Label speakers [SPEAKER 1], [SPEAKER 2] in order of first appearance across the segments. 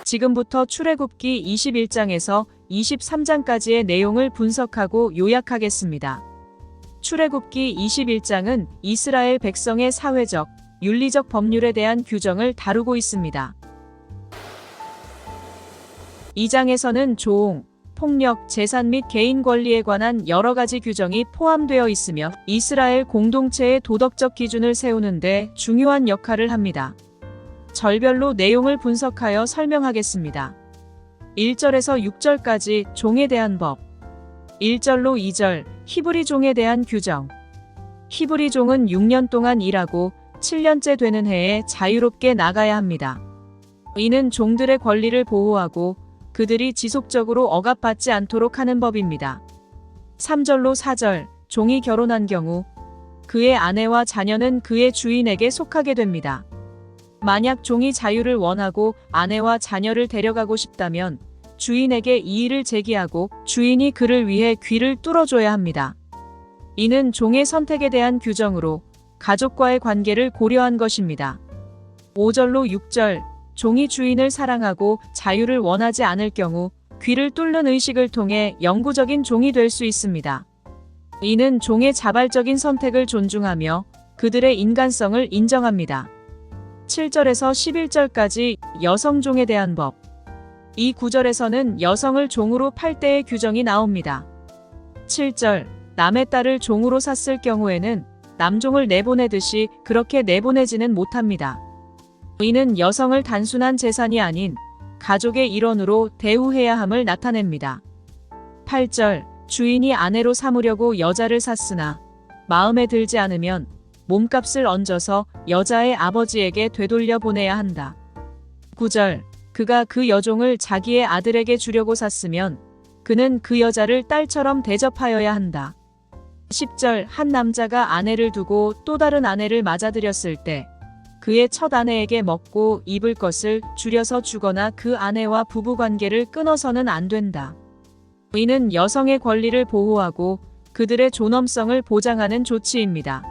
[SPEAKER 1] 지금부터 출애굽기 21장에서 23장까지의 내용을 분석하고 요약하겠습니다. 출애굽기 21장은 이스라엘 백성의 사회적, 윤리적 법률에 대한 규정을 다루고 있습니다. 이 장에서는 조옹, 폭력, 재산 및 개인 권리에 관한 여러 가지 규정이 포함되어 있으며 이스라엘 공동체의 도덕적 기준을 세우는 데 중요한 역할을 합니다. 절별로 내용을 분석하여 설명하겠습니다. 1절에서 6절까지 종에 대한 법. 1절로 2절 히브리 종에 대한 규정. 히브리 종은 6년 동안 일하고 7년째 되는 해에 자유롭게 나가야 합니다. 이는 종들의 권리를 보호하고 그들이 지속적으로 억압받지 않도록 하는 법입니다. 3절로 4절 종이 결혼한 경우 그의 아내와 자녀는 그의 주인에게 속하게 됩니다. 만약 종이 자유를 원하고 아내와 자녀를 데려가고 싶다면 주인에게 이의를 제기하고 주인이 그를 위해 귀를 뚫어줘야 합니다. 이는 종의 선택에 대한 규정으로 가족과의 관계를 고려한 것입니다. 5절로 6절 종이 주인을 사랑하고 자유를 원하지 않을 경우 귀를 뚫는 의식을 통해 영구적인 종이 될 수 있습니다. 이는 종의 자발적인 선택을 존중하며 그들의 인간성을 인정합니다. 7절에서 11절까지 여성 종에 대한 법. 이 구절에서는 여성을 종으로 팔 때의 규정이 나옵니다. 7절 남의 딸을 종으로 샀을 경우에는 남종을 내보내듯이 그렇게 내보내지는 못합니다. 이는 여성을 단순한 재산이 아닌 가족의 일원으로 대우해야 함을 나타냅니다. 8절 주인이 아내로 삼으려고 여자를 샀으나 마음에 들지 않으면 몸값을 얹어서 여자의 아버지에게 되돌려 보내야 한다. 9절 그가 그 여종을 자기의 아들에게 주려고 샀으면 그는 그 여자를 딸처럼 대접하여야 한다. 10절 한 남자가 아내를 두고 또 다른 아내를 맞아들였을 때 그의 첫 아내에게 먹고 입을 것을 줄여서 주거나 그 아내와 부부관계를 끊어서는 안 된다. 이는 여성의 권리를 보호하고 그들의 존엄성을 보장하는 조치입니다.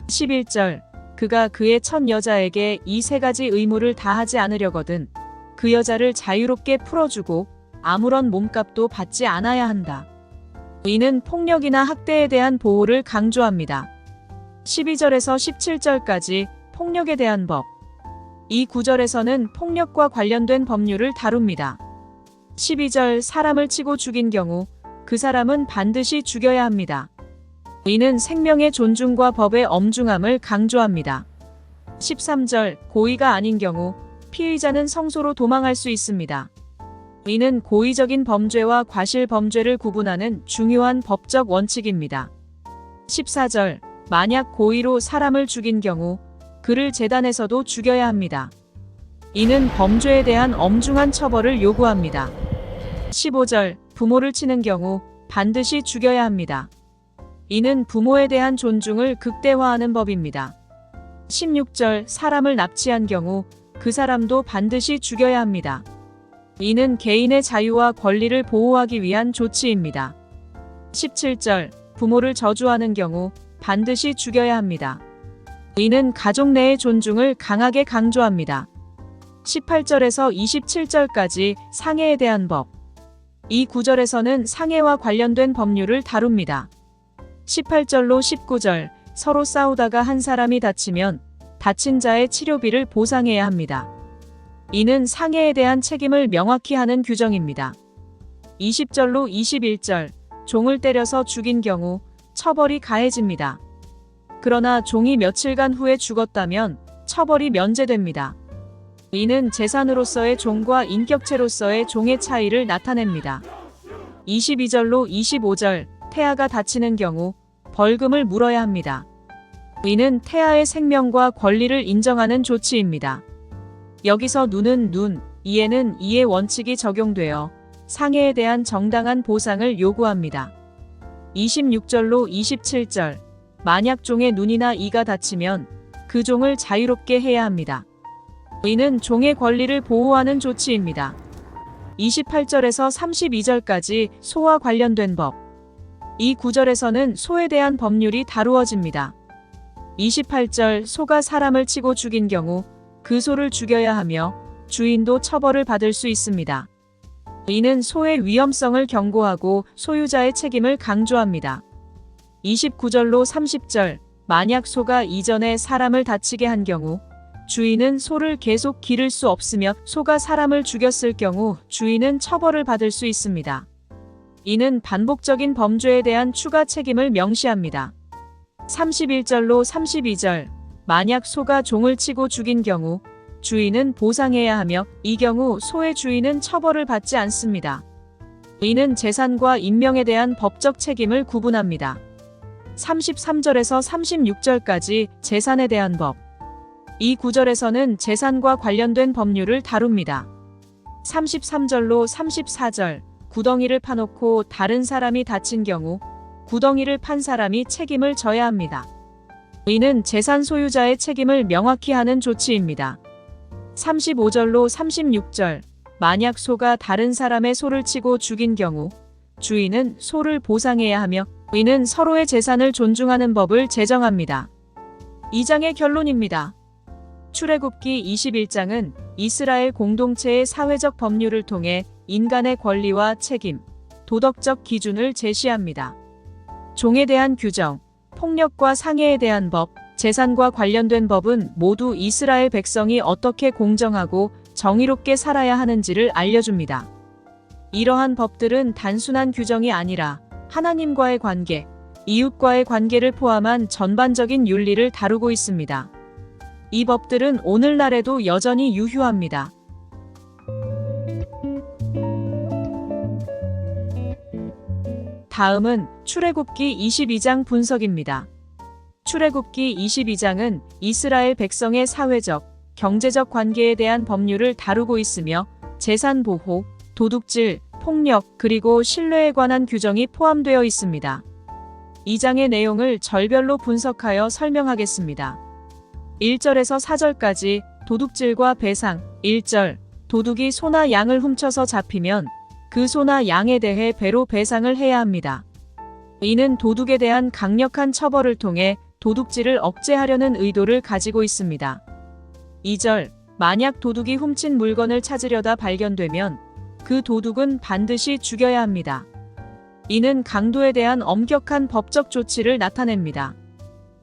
[SPEAKER 1] 11절 그가 그의 첫 여자에게 이 세 가지 의무를 다하지 않으려거든 그 여자를 자유롭게 풀어주고 아무런 몸값도 받지 않아야 한다. 이는 폭력이나 학대에 대한 보호를 강조합니다. 12절에서 17절까지 폭력에 대한 법. 이 구절에서는 폭력과 관련된 법률을 다룹니다. 12절 사람을 치고 죽인 경우 그 사람은 반드시 죽여야 합니다. 이는 생명의 존중과 법의 엄중함을 강조합니다. 13절 고의가 아닌 경우 피의자는 성소로 도망할 수 있습니다. 이는 고의적인 범죄와 과실 범죄를 구분하는 중요한 법적 원칙입니다. 14절 만약 고의로 사람을 죽인 경우 그를 제단에서도 죽여야 합니다. 이는 범죄에 대한 엄중한 처벌을 요구합니다. 15절 부모를 치는 경우 반드시 죽여야 합니다. 이는 부모에 대한 존중을 극대화하는 법입니다. 16절 사람을 납치한 경우 그 사람도 반드시 죽여야 합니다. 이는 개인의 자유와 권리를 보호하기 위한 조치입니다. 17절 부모를 저주하는 경우 반드시 죽여야 합니다. 이는 가족 내의 존중을 강하게 강조합니다. 18절에서 27절까지 상해에 대한 법. 이 구절에서는 상해와 관련된 법률을 다룹니다. 18절로 19절 서로 싸우다가 한 사람이 다치면 다친 자의 치료비를 보상해야 합니다. 이는 상해에 대한 책임을 명확히 하는 규정입니다. 20절로 21절 종을 때려서 죽인 경우 처벌이 가해집니다. 그러나 종이 며칠간 후에 죽었다면 처벌이 면제됩니다. 이는 재산으로서의 종과 인격체로서의 종의 차이를 나타냅니다. 22절로 25절 태아가 다치는 경우 벌금을 물어야 합니다. 이는 태아의 생명과 권리를 인정하는 조치입니다. 여기서 눈은 눈, 이에는 이의 원칙이 적용되어 상해에 대한 정당한 보상을 요구합니다. 26절로 27절 만약 종의 눈이나 이가 다치면 그 종을 자유롭게 해야 합니다. 이는 종의 권리를 보호하는 조치입니다. 28절에서 32절까지 소와 관련된 법. 이 구절에서는 소에 대한 법률이 다루어집니다. 28절 소가 사람을 치고 죽인 경우 그 소를 죽여야 하며 주인도 처벌을 받을 수 있습니다. 이는 소의 위험성을 경고하고 소유자의 책임을 강조합니다. 29절로 30절, 만약 소가 이전에 사람을 다치게 한 경우 주인은 소를 계속 기를 수 없으며 소가 사람을 죽였을 경우 주인은 처벌을 받을 수 있습니다. 이는 반복적인 범죄에 대한 추가 책임을 명시합니다. 31절로 32절, 만약 소가 종을 치고 죽인 경우 주인은 보상해야 하며 이 경우 소의 주인은 처벌을 받지 않습니다. 이는 재산과 인명에 대한 법적 책임을 구분합니다. 33절에서 36절까지 재산에 대한 법. 이 구절에서는 재산과 관련된 법률을 다룹니다. 33절로 34절, 구덩이를 파놓고 다른 사람이 다친 경우 구덩이를 판 사람이 책임을 져야 합니다. 이는 재산 소유자의 책임을 명확히 하는 조치입니다. 35절로 36절, 만약 소가 다른 사람의 소를 치고 죽인 경우 주인은 소를 보상해야 하며 이는 서로의 재산을 존중하는 법을 제정합니다. 2장의 결론입니다. 출애굽기 21장은 이스라엘 공동체의 사회적 법률을 통해 인간의 권리와 책임, 도덕적 기준을 제시합니다. 종에 대한 규정, 폭력과 상해에 대한 법, 재산과 관련된 법은 모두 이스라엘 백성이 어떻게 공정하고 정의롭게 살아야 하는지를 알려줍니다. 이러한 법들은 단순한 규정이 아니라 하나님과의 관계, 이웃과의 관계를 포함한 전반적인 윤리를 다루고 있습니다. 이 법들은 오늘날에도 여전히 유효합니다. 다음은 출애굽기 22장 분석입니다. 출애굽기 22장은 이스라엘 백성의 사회적, 경제적 관계에 대한 법률을 다루고 있으며 재산 보호, 도둑질, 폭력, 그리고 신뢰에 관한 규정이 포함되어 있습니다. 이 장의 내용을 절별로 분석하여 설명하겠습니다. 1절에서 4절까지 도둑질과 배상. 1절, 도둑이 소나 양을 훔쳐서 잡히면 그 소나 양에 대해 배로 배상을 해야 합니다. 이는 도둑에 대한 강력한 처벌을 통해 도둑질을 억제하려는 의도를 가지고 있습니다. 2절, 만약 도둑이 훔친 물건을 찾으려다 발견되면 그 도둑은 반드시 죽여야 합니다. 이는 강도에 대한 엄격한 법적 조치를 나타냅니다.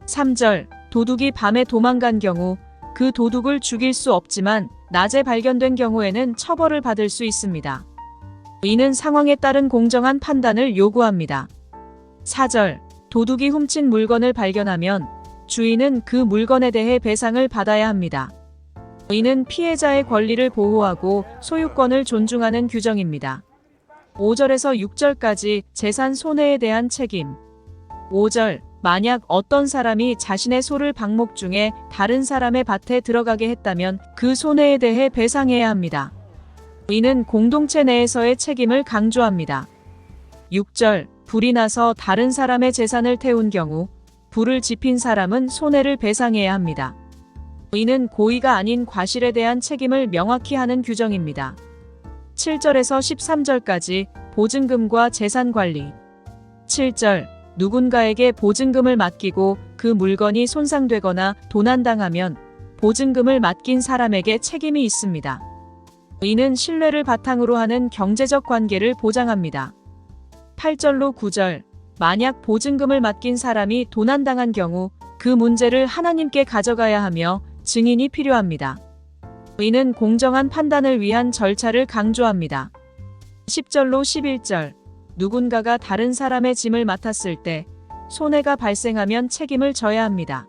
[SPEAKER 1] 3절, 도둑이 밤에 도망간 경우 그 도둑을 죽일 수 없지만 낮에 발견된 경우에는 처벌을 받을 수 있습니다. 이는 상황에 따른 공정한 판단을 요구합니다. 4절, 도둑이 훔친 물건을 발견하면 주인은 그 물건에 대해 배상을 받아야 합니다. 이는 피해자의 권리를 보호하고 소유권을 존중하는 규정입니다. 5절에서 6절까지 재산 손해에 대한 책임. 5절, 만약 어떤 사람이 자신의 소를 방목 중에 다른 사람의 밭에 들어가게 했다면 그 손해에 대해 배상해야 합니다. 이는 공동체 내에서의 책임을 강조합니다. 6절, 불이 나서 다른 사람의 재산을 태운 경우 불을 지핀 사람은 손해를 배상해야 합니다. 이는 고의가 아닌 과실에 대한 책임을 명확히 하는 규정입니다. 7절에서 13절까지 보증금과 재산 관리. 7절, 누군가에게 보증금을 맡기고 그 물건이 손상되거나 도난당하면 보증금을 맡긴 사람에게 책임이 있습니다. 이는 신뢰를 바탕으로 하는 경제적 관계를 보장합니다. 8절로 9절, 만약 보증금을 맡긴 사람이 도난당한 경우 그 문제를 하나님께 가져가야 하며 증인이 필요합니다. 이는 공정한 판단을 위한 절차를 강조합니다. 10절로 11절, 누군가가 다른 사람의 짐을 맡았을 때 손해가 발생하면 책임을 져야 합니다.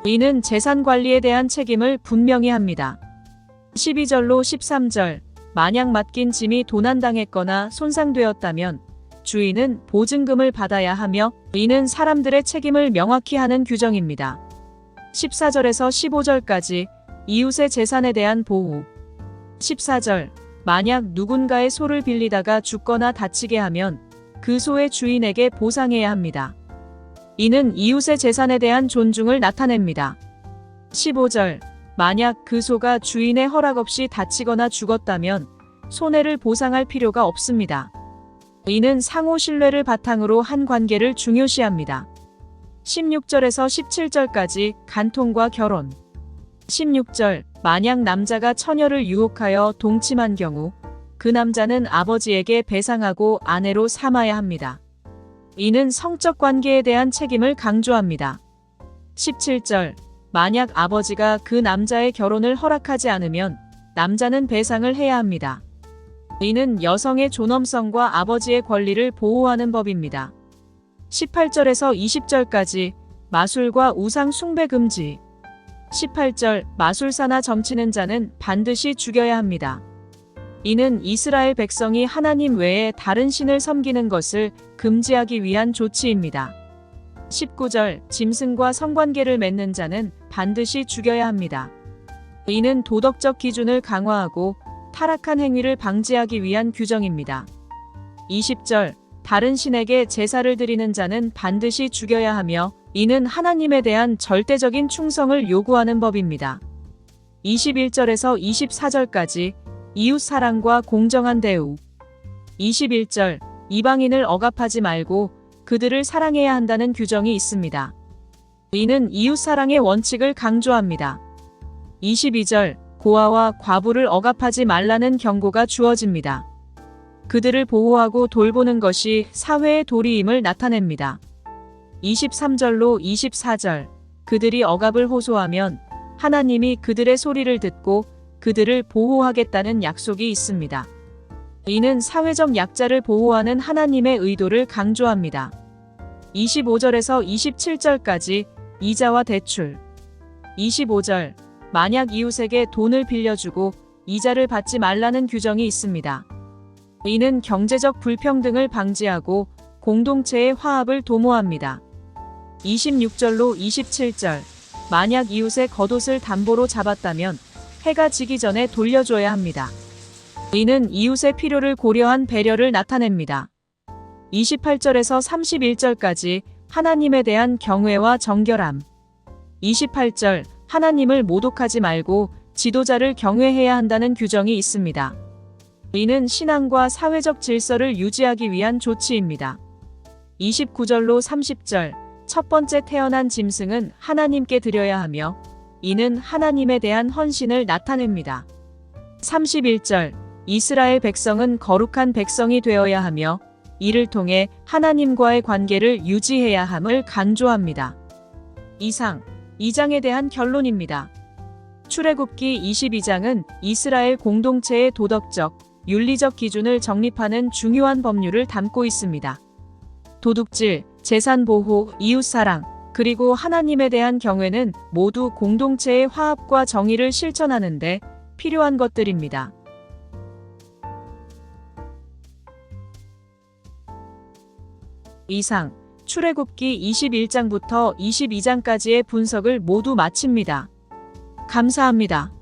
[SPEAKER 1] 이는 재산 관리에 대한 책임을 분명히 합니다. 12절로 13절, 만약 맡긴 짐이 도난당했거나 손상되었다면 주인은 보증금을 받아야 하며 이는 사람들의 책임을 명확히 하는 규정입니다. 14절에서 15절까지 이웃의 재산에 대한 보호. 14절, 만약 누군가의 소를 빌리다가 죽거나 다치게 하면 그 소의 주인에게 보상해야 합니다. 이는 이웃의 재산에 대한 존중을 나타냅니다. 15절, 만약 그 소가 주인의 허락 없이 다치거나 죽었다면 손해를 보상할 필요가 없습니다. 이는 상호 신뢰를 바탕으로 한 관계를 중요시합니다. 16절에서 17절까지 간통과 결혼. 16절 만약 남자가 처녀를 유혹하여 동침한 경우 그 남자는 아버지에게 배상하고 아내로 삼아야 합니다. 이는 성적 관계에 대한 책임을 강조합니다. 17절 만약 아버지가 그 남자의 결혼을 허락하지 않으면 남자는 배상을 해야 합니다. 이는 여성의 존엄성과 아버지의 권리를 보호하는 법입니다. 18절에서 20절까지 마술과 우상 숭배 금지. 18절 마술사나 점치는 자는 반드시 죽여야 합니다. 이는 이스라엘 백성이 하나님 외에 다른 신을 섬기는 것을 금지하기 위한 조치입니다. 19절 짐승과 성관계를 맺는 자는 반드시 죽여야 합니다. 이는 도덕적 기준을 강화하고 타락한 행위를 방지하기 위한 규정입니다. 20절 다른 신에게 제사를 드리는 자는 반드시 죽여야 하며 이는 하나님에 대한 절대적인 충성을 요구하는 법입니다. 21절에서 24절까지 이웃 사랑과 공정한 대우. 21절 이방인을 억압하지 말고 그들을 사랑해야 한다는 규정이 있습니다. 이는 이웃 사랑의 원칙을 강조합니다. 22절 고아와 과부를 억압하지 말라는 경고가 주어집니다. 그들을 보호하고 돌보는 것이 사회의 도리임을 나타냅니다. 23절로 24절 그들이 억압을 호소하면 하나님이 그들의 소리를 듣고 그들을 보호하겠다는 약속이 있습니다. 이는 사회적 약자를 보호하는 하나님의 의도를 강조합니다. 25절에서 27절까지 이자와 대출. 25절 만약 이웃에게 돈을 빌려주고 이자를 받지 말라는 규정이 있습니다. 이는 경제적 불평등을 방지하고 공동체의 화합을 도모합니다. 26절로 27절 만약 이웃의 겉옷을 담보로 잡았다면 해가 지기 전에 돌려줘야 합니다. 이는 이웃의 필요를 고려한 배려를 나타냅니다. 28절에서 31절까지 하나님에 대한 경외와 정결함. 28절 하나님을 모독하지 말고 지도자를 경외해야 한다는 규정이 있습니다. 이는 신앙과 사회적 질서를 유지하기 위한 조치입니다. 29절로 30절 첫 번째 태어난 짐승은 하나님께 드려야 하며 이는 하나님에 대한 헌신을 나타냅니다. 31절 이스라엘 백성은 거룩한 백성이 되어야 하며 이를 통해 하나님과의 관계를 유지해야 함을 강조합니다. 이상 2장에 대한 결론입니다. 출애굽기 22장은 이스라엘 공동체의 도덕적, 윤리적 기준을 정립하는 중요한 법률을 담고 있습니다. 도둑질, 재산 보호, 이웃 사랑, 그리고 하나님에 대한 경외는 모두 공동체의 화합과 정의를 실천하는 데 필요한 것들입니다. 이상 출애굽기 21장부터 22장까지의 분석을 모두 마칩니다. 감사합니다.